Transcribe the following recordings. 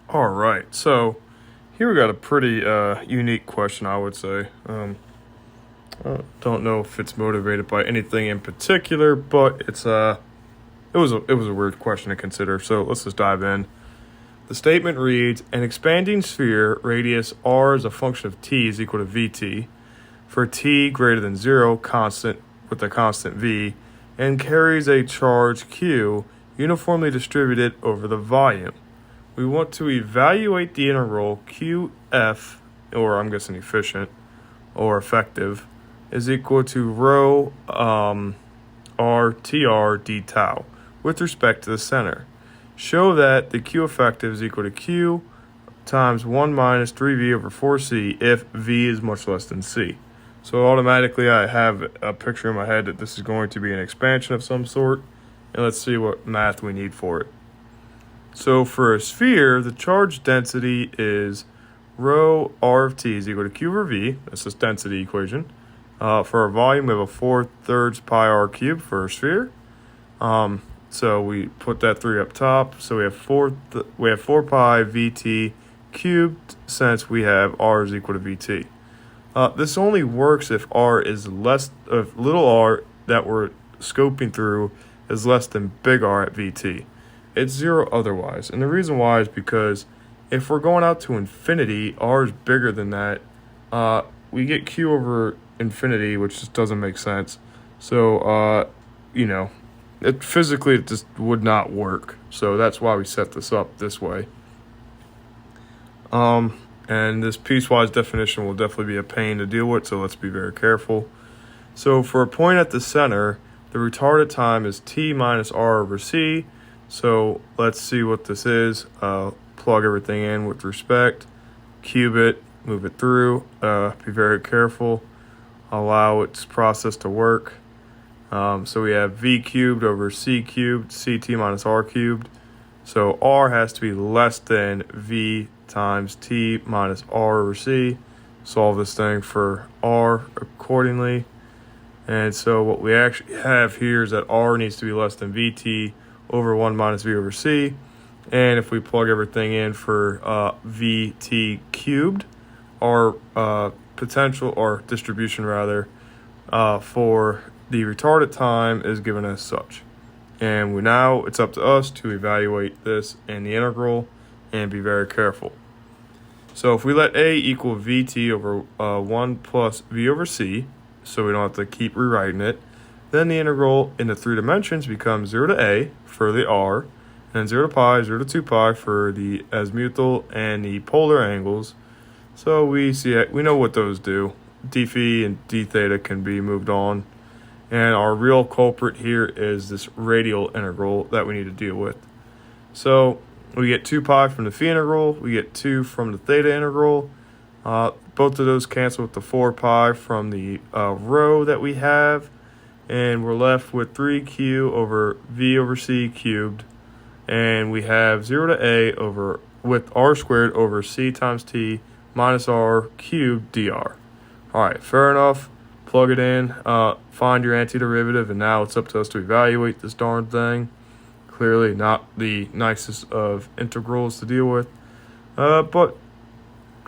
All right, so here we got a pretty unique question, I would say. Don't know if it's motivated by anything in particular, but it was a weird question to consider. So let's just dive in. The statement reads: an expanding sphere radius r as a function of t is equal to vt for t greater than 0 constant with a constant v, and carries a charge q uniformly distributed over the volume. We want to evaluate the integral qf, or I'm guessing efficient or effective, is equal to rho rtr d tau with respect to the center. Show that the q effective is equal to q times 1 minus 3v over 4c if v is much less than c. So automatically I have a picture in my head that this is going to be an expansion of some sort, and let's see what math we need for it. So for a sphere, the charge density is rho r of t is equal to q over v. That's this density equation. For our volume, we have a 4/3 pi r cubed for a sphere. So we put that 3 up top. So we have 4 pi vt cubed since we have r is equal to vt. This only works if r is less, if little r that we're scoping through is less than big R at vt. It's 0 otherwise. And the reason why is because if we're going out to infinity, r is bigger than that. We get q over infinity, which just doesn't make sense. So, it physically just would not work. So that's why we set this up this way. And this piecewise definition will definitely be a pain to deal with, so let's be very careful. So for a point at the center, the retarded time is t minus r over c. So let's see what this is. Plug everything in with respect, cube it, move it through, be very careful, allow its process to work. So we have v cubed over c cubed, ct minus r cubed. So r has to be less than v times t minus r over c. Solve this thing for r accordingly. And so what we actually have here is that r needs to be less than vt over 1 minus v over c. And if we plug everything in for vt cubed, our potential, or distribution rather, for the retarded time is given as such. And now it's up to us to evaluate this in the integral and be very careful. So if we let a equal vt over 1 plus v over c, so we don't have to keep rewriting it, then the integral in the 3 dimensions becomes 0 to a for the r, and then 0 to pi, 0 to 2 pi for the azimuthal and the polar angles. So we know what those do. D phi and d theta can be moved on. And our real culprit here is this radial integral that we need to deal with. So we get 2 pi from the phi integral, we get 2 from the theta integral. Both of those cancel with the 4 pi from the rho that we have. And we're left with 3q over v over c cubed. And we have 0 to a over with r squared over c times t minus r cubed dr. All right, fair enough. Plug it in, find your antiderivative, and now it's up to us to evaluate this darn thing. Clearly not the nicest of integrals to deal with. But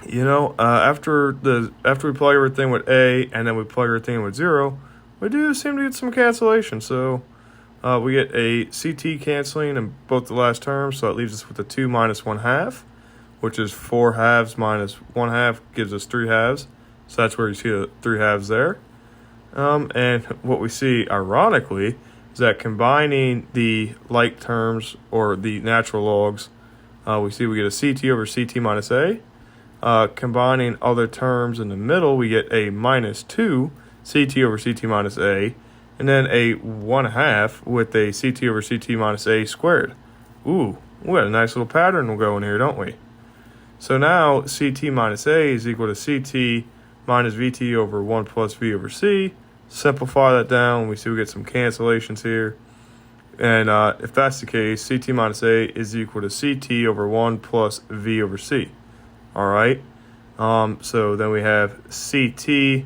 after we plug everything with a and then we plug everything in with 0, we do seem to get some cancellation. So we get a CT canceling in both the last terms, so that leaves us with a 2 minus 1/2, which is 4 halves minus 1/2 gives us 3 halves. So that's where you see the 3 halves there. And what we see, ironically, is that combining the like terms, or the natural logs, we get a CT over CT minus A. Combining other terms in the middle, we get a minus 2 CT over CT minus A, and then a 1/2 with a CT over CT minus A squared. Ooh, we got a nice little pattern going here, don't we? So now CT minus A is equal to CT minus VT over 1 plus V over C. Simplify that down, we see we get some cancellations here. And if that's the case, CT minus A is equal to CT over 1 plus V over C. All right. So then we have CT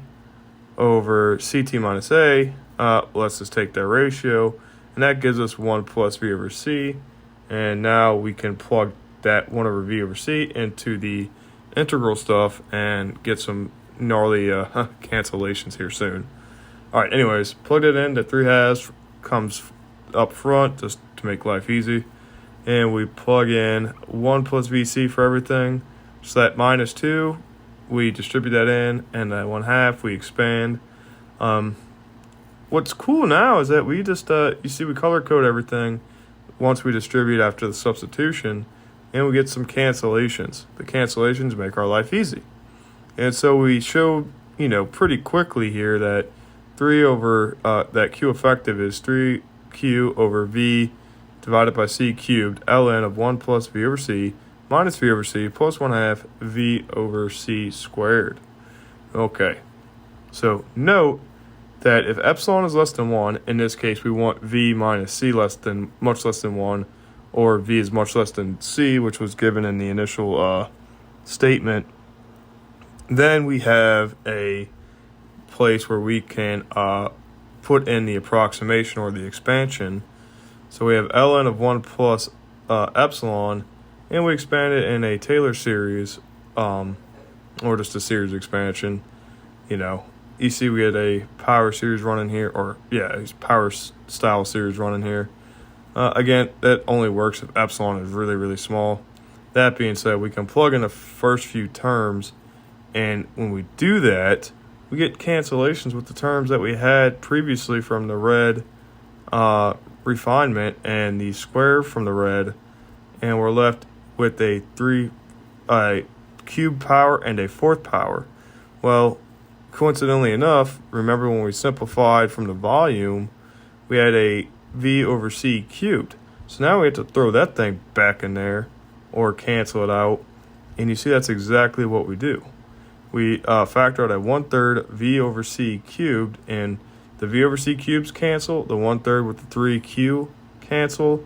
over CT minus A. Let's just take that ratio. And that gives us 1 plus V over C. And now we can plug that 1 over v over c into the integral stuff and get some gnarly cancellations here soon. All right, anyways, plug it in. The 3/2 comes up front just to make life easy. And we plug in 1 plus VC for everything. So that -2, we distribute that in, and that 1/2 we expand. What's cool now is that we just, you see we color code everything once we distribute after the substitution, and we get some cancellations. The cancellations make our life easy. And so we show, pretty quickly here that 3 over, that Q effective is 3Q over V divided by C cubed, ln of 1 plus V over C minus V over C plus 1/2 V over C squared. Okay, so note that if epsilon is less than 1, in this case we want V minus C much less than 1, or V is much less than C, which was given in the initial statement, then we have a place where we can put in the approximation or the expansion. So we have ln of 1 plus epsilon, and we expand it in a Taylor series, or just a series expansion. You see we get a power series running here, a power style series running here. Again, that only works if epsilon is really, really small. That being said, we can plug in the first few terms, and when we do that, we get cancellations with the terms that we had previously from the red refinement and the square from the red, and we're left with a cube power and a 4th power. Well, coincidentally enough, remember when we simplified from the volume, we had a V over C cubed. So now we have to throw that thing back in there or cancel it out, and you see that's exactly what we do. We factor out a 1/3 V over C cubed, and the V over C cubes cancel, the 1/3 with the 3Q cancel,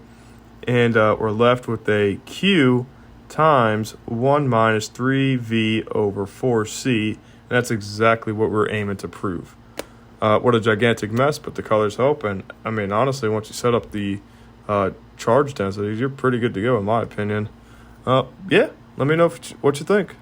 and we're left with a Q times 1 minus 3V over 4C, and that's exactly what we're aiming to prove. What a gigantic mess, but the colors help, and I mean, honestly, once you set up the charge densities, you're pretty good to go, in my opinion. Yeah, let me know what you think.